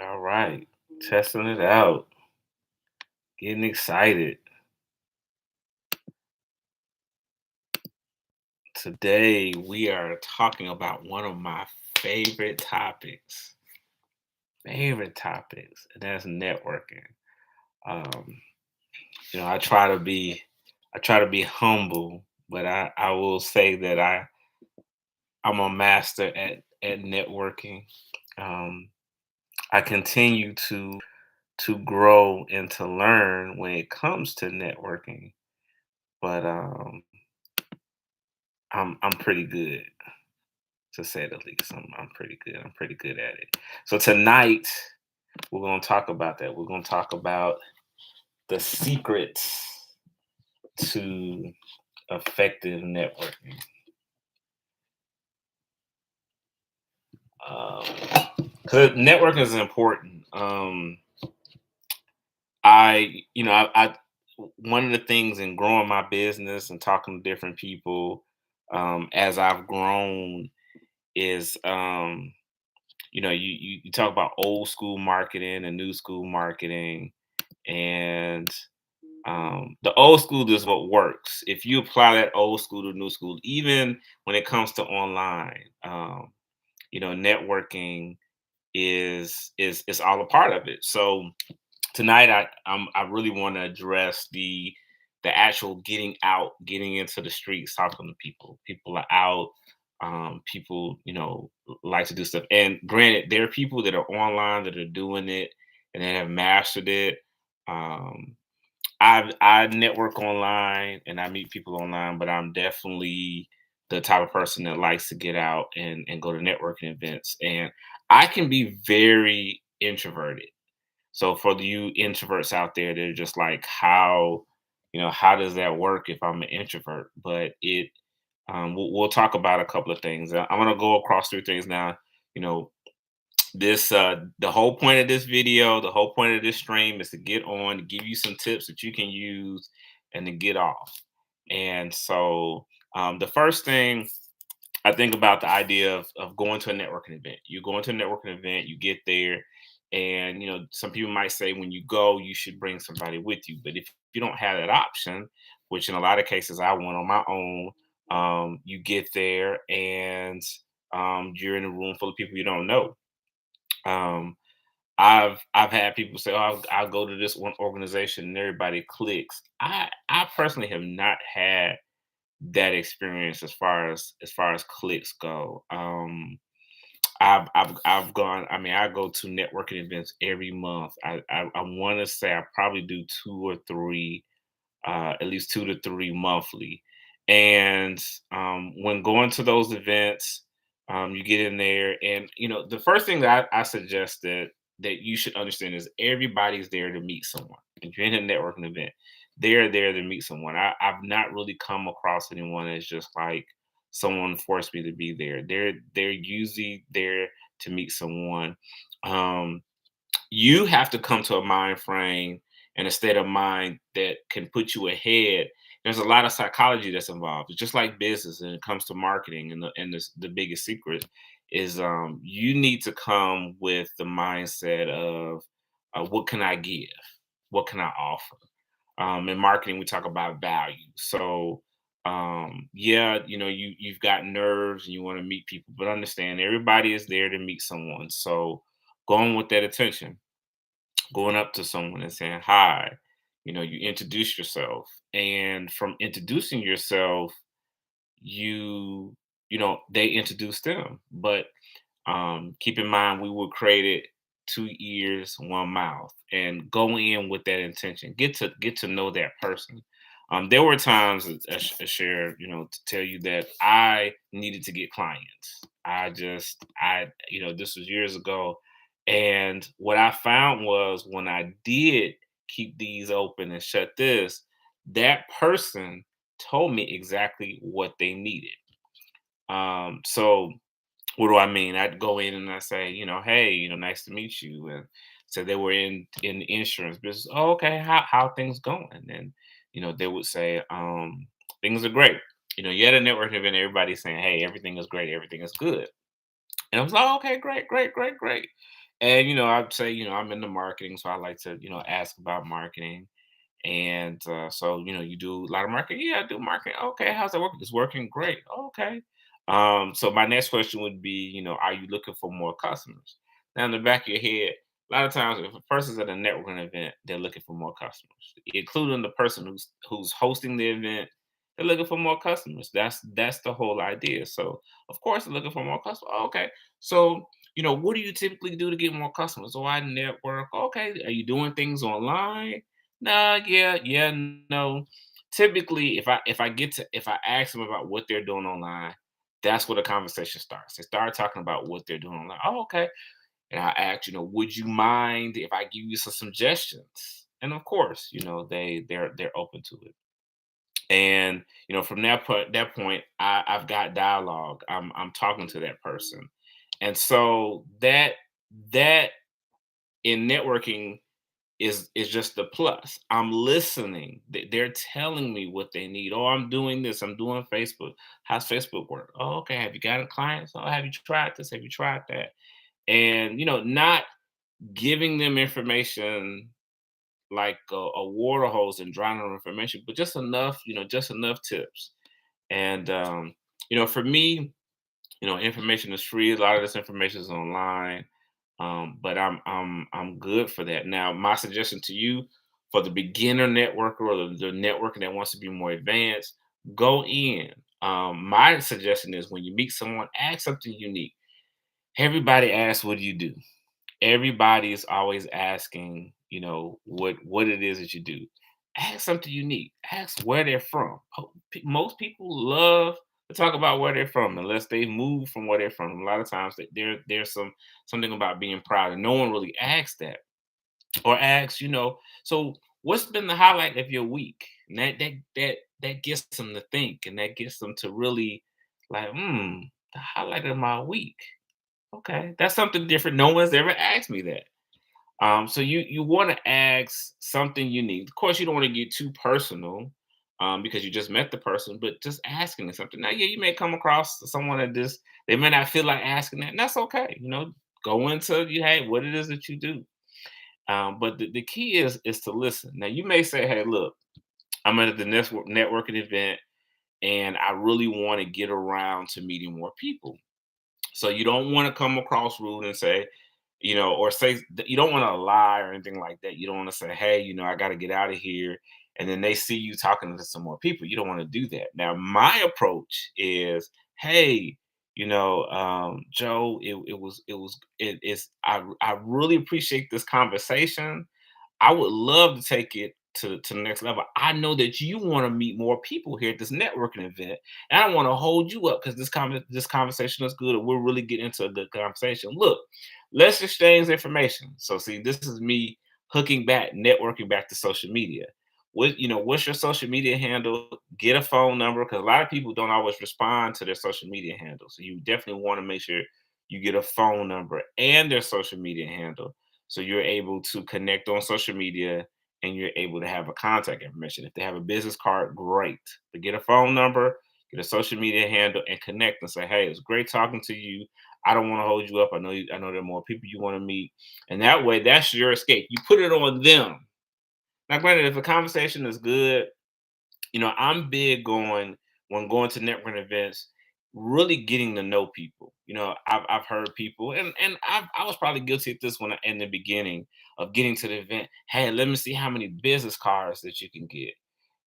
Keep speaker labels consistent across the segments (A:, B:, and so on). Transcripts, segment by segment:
A: All right. Testing it out. Getting excited. Today we are talking about one of my favorite topics. Favorite topics, and that's networking. Um, I try to be humble, but I will say that I'm a master at networking. Um, I continue to grow and to learn when it comes to networking, but I'm pretty good, to say the least. I'm pretty good. I'm pretty good at it. So tonight we're gonna talk about that. We're gonna talk about the secrets to effective networking. Um, Cause networking is important. I one of the things in growing my business and talking to different people, as I've grown is you talk about old school marketing and new school marketing, and the old school is what works. If you apply that old school to new school, even when it comes to online, networking is all a part of it. So tonight I really want to address the actual getting out, getting into the streets, talking to people. People are out. People, like to do stuff. And granted, there are people that are online that are doing it and they have mastered it. Um, I network online and I meet people online, but I'm definitely the type of person that likes to get out and go to networking events. And I can be very introverted. So for you introverts out there, they're just like, how does that work if I'm an introvert? But we'll talk about a couple of things. I'm gonna go across through things now. You know, the whole point of this video, the whole point of this stream is to get on, to give you some tips that you can use and to get off. And so the first thing I think about the idea of going to a networking event. You go into a networking event, you get there, and some people might say when you go, you should bring somebody with you. But if you don't have that option, which in a lot of cases I went on my own, you get there and you're in a room full of people you don't know. Um, I've had people say, "Oh, I'll go to this one organization," and everybody clicks. I personally have not had that experience as far as clicks go. I've gone. I mean, I go to networking events every month. I want to say I probably do two or three, at least 2 to 3 monthly. And when going to those events, you get in there, and the first thing that I suggest that you should understand is everybody's there to meet someone. If you're in a networking event, they're there to meet someone. I've not really come across anyone that's just like someone forced me to be there. They're usually there to meet someone. Um, you have to come to a mind frame and a state of mind that can put you ahead. There's a lot of psychology that's involved. It's just like business, and it comes to marketing. And the biggest secret is you need to come with the mindset of what can I give, what can I offer. In marketing, we talk about value. So yeah, you've got nerves and you want to meet people, but understand everybody is there to meet someone. So going with that attention, going up to someone and saying hi, you introduce yourself, and from introducing yourself, you they introduce them. But keep in mind, we were created two ears, one mouth, and go in with that intention. Get to know that person. There were times, I shared, to tell you that I needed to get clients. This was years ago, and what I found was when I did keep these open and shut this, that person told me exactly what they needed. So what do I mean? I'd go in and I say, hey, nice to meet you. And so they were in the insurance business. Oh, okay, how things going? And they would say, things are great. You had a networking event, everybody's saying, hey, everything is great, everything is good. And I was like, oh, okay, great, great, great, great. And I'd say, I'm into marketing, so I like to, ask about marketing. And so, you do a lot of marketing. Yeah, I do marketing. Okay, how's that working? It's working great. Okay. So my next question would be, are you looking for more customers? Now, in the back of your head, a lot of times, if a person's at a networking event, they're looking for more customers, including the person who's hosting the event. They're looking for more customers. That's the whole idea. So, of course, they're looking for more customers. Okay. So, what do you typically do to get more customers? Oh, I network. Okay. Are you doing things online? Nah, yeah, yeah, no. Typically, if I ask them about what they're doing online, that's where the conversation starts. They start talking about what they're doing online. Oh, okay. And I ask, would you mind if I give you some suggestions? And of course, they're open to it. And from that point, I've got dialogue. I'm talking to that person. And so that in networking is just the plus. I'm listening. They're telling me what they need. Oh, I'm doing this. I'm doing Facebook. How's Facebook work? Oh, okay. Have you got clients? Oh, have you tried this? Have you tried that? And not giving them information like a water hose and drowning them information, but just enough, just enough tips. And for me, information is free. A lot of this information is online, but I'm good for that. Now, my suggestion to you for the beginner networker or the networker that wants to be more advanced, go in. My suggestion is when you meet someone, ask something unique. Everybody asks, "What do you do?" Everybody is always asking, what it is that you do. Ask something unique. Ask where they're from. Most people love to talk about where they're from, unless they move from where they're from. A lot of times, there's something about being proud, and no one really asks that, or asks, so what's been the highlight of your week? And that gets them to think, and that gets them to really like, the highlight of my week. Okay, that's something different. No one's ever asked me that. So you want to ask something unique. Of course, you don't want to get too personal, because you just met the person, but just asking them something. Now, yeah, you may come across someone that just they may not feel like asking that, and that's okay. Go into hey, what it is that you do. But the key is to listen. Now, you may say, hey, look, I'm at the networking event, and I really want to get around to meeting more people. So you don't want to come across rude and say, or say that you don't want to lie or anything like that. You don't want to say, hey, I got to get out of here. And then they see you talking to some more people. You don't want to do that. Now, my approach is, hey, Joe, I really appreciate this conversation. I would love to take it to the next level. I know that you want to meet more people here at this networking event, and I want to hold you up because this conversation is good, and we're really getting into a good conversation. Look, let's exchange information. So, see, this is me hooking back, networking back to social media. What's your social media handle? Get a phone number because a lot of people don't always respond to their social media handle. So, you definitely want to make sure you get a phone number and their social media handle so you're able to connect on social media and you're able to have a contact information. If they have a business card, great. But get a phone number, get a social media handle, and connect and say, "Hey, it's great talking to you. I don't want to hold you up. I know there are more people you want to meet." And that way, that's your escape. You put it on them. Now, granted, if the conversation is good, I'm big on when going to networking events, really getting to know people. I've heard people, and I was probably guilty of this in the beginning of getting to the event. Hey, let me see how many business cards that you can get.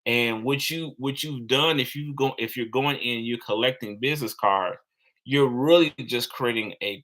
A: And what you've done, if you're going in, you're collecting business cards, you're really just creating a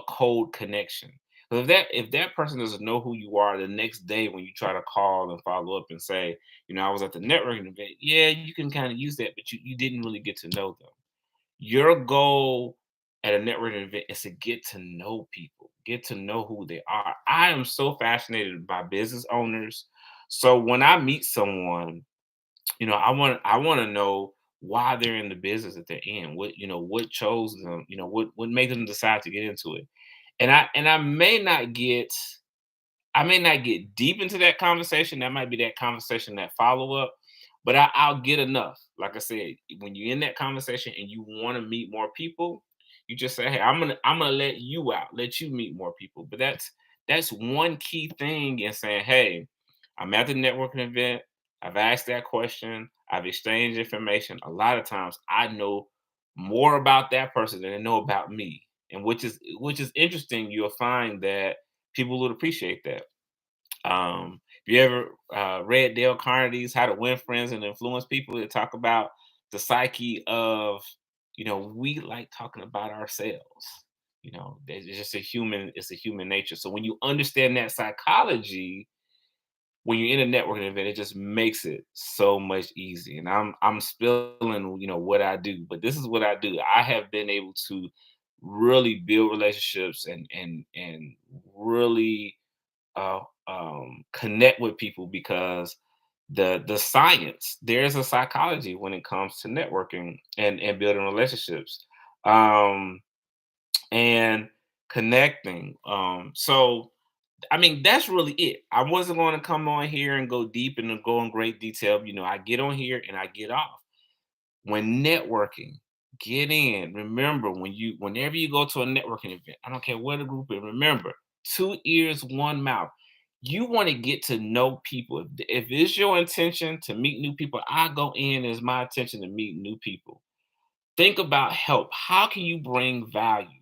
A: cold connection. But if that person doesn't know who you are, the next day when you try to call and follow up and say, I was at the networking event, yeah, you can kind of use that, but you didn't really get to know them. Your goal at a networking event is to get to know people, get to know who they are. I am so fascinated by business owners. So when I meet someone, I want to know why they're in the business that they're in. What chose them. What made them decide to get into it. And I may not get deep into that conversation. That might be that conversation, that follow up, but I'll get enough. Like I said, when you're in that conversation and you want to meet more people, You just say, "Hey, I'm gonna let you out, let you meet more people." But that's one key thing in saying, "Hey, I'm at the networking event. I've asked that question. I've exchanged information. A lot of times, I know more about that person than they know about me." And which is interesting. You'll find that people would appreciate that. If you ever read Dale Carnegie's How to Win Friends and Influence People, they talk about the psyche of, we like talking about ourselves. It's just it's a human nature. So when you understand that psychology, when you're in a networking event, it just makes it so much easy. And I'm spilling, what I do, but this is what I do. I have been able to really build relationships and really uh, connect with people because the science, there's a psychology when it comes to networking and building relationships, um, and connecting. So I mean, that's really it. I wasn't going to come on here and go deep and go in great detail. I get on here and I get off. When networking, get in. Remember, whenever you go to a networking event, I don't care what the group is, remember, two ears, one mouth. You want to get to know people. If it's your intention to meet new people, I go in as my intention to meet new people. Think about help. How can you bring value?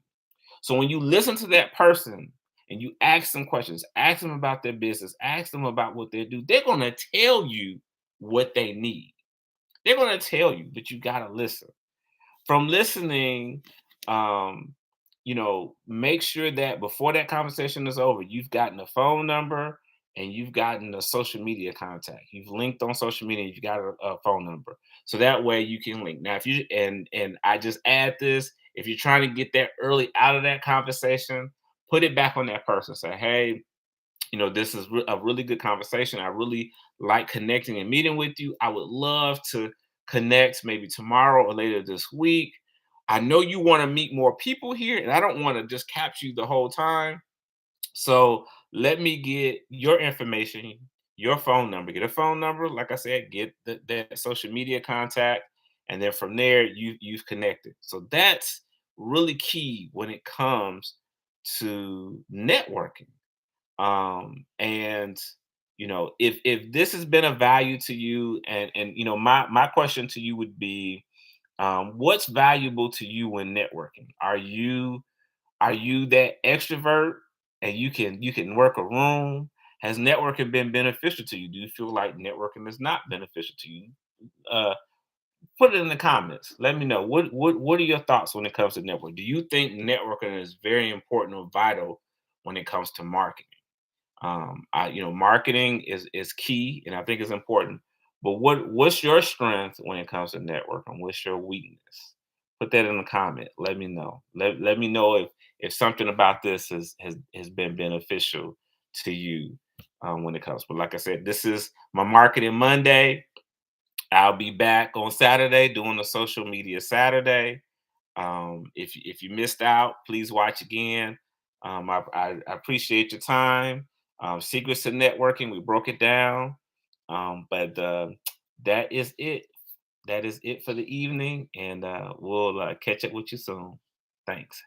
A: So when you listen to that person and you ask them questions, ask them about their business, ask them about what they do, they're going to tell you what they need. They're going to tell you, but you got to listen. From listening, um, make sure that before that conversation is over, you've gotten a phone number and you've gotten a social media contact. You've linked on social media, you've got a phone number. So that way you can link. Now, if you and I just add this, if you're trying to get that early out of that conversation, put it back on that person. Say, hey, this is a really good conversation. I really like connecting and meeting with you. I would love to connect maybe tomorrow or later this week. I know you want to meet more people here, and I don't want to just capture you the whole time. So let me get your information, your phone number. Get a phone number, like I said, get that social media contact, and then from there you've connected. So that's really key when it comes to networking. And if this has been a value to you, and my question to you would be, what's valuable to you when networking? Are you that extrovert and you can work a room? Has networking been beneficial to you? Do you feel like networking is not beneficial to you? uh Put it in the comments. Let me know, what are your thoughts when it comes to network. Do you think networking is very important or vital when it comes to marketing? Marketing is key, and I think it's important. But what's your strength when it comes to networking? What's your weakness? Put that in the comment. Let me know. Let me know if something about this has been beneficial to you, when it comes. But like I said, this is my marketing Monday. I'll be back on Saturday doing a social media Saturday. If you missed out, please watch again. I appreciate your time. Secrets to networking, we broke it down. But that is it. That is it for the evening, and we'll catch up with you soon. Thanks.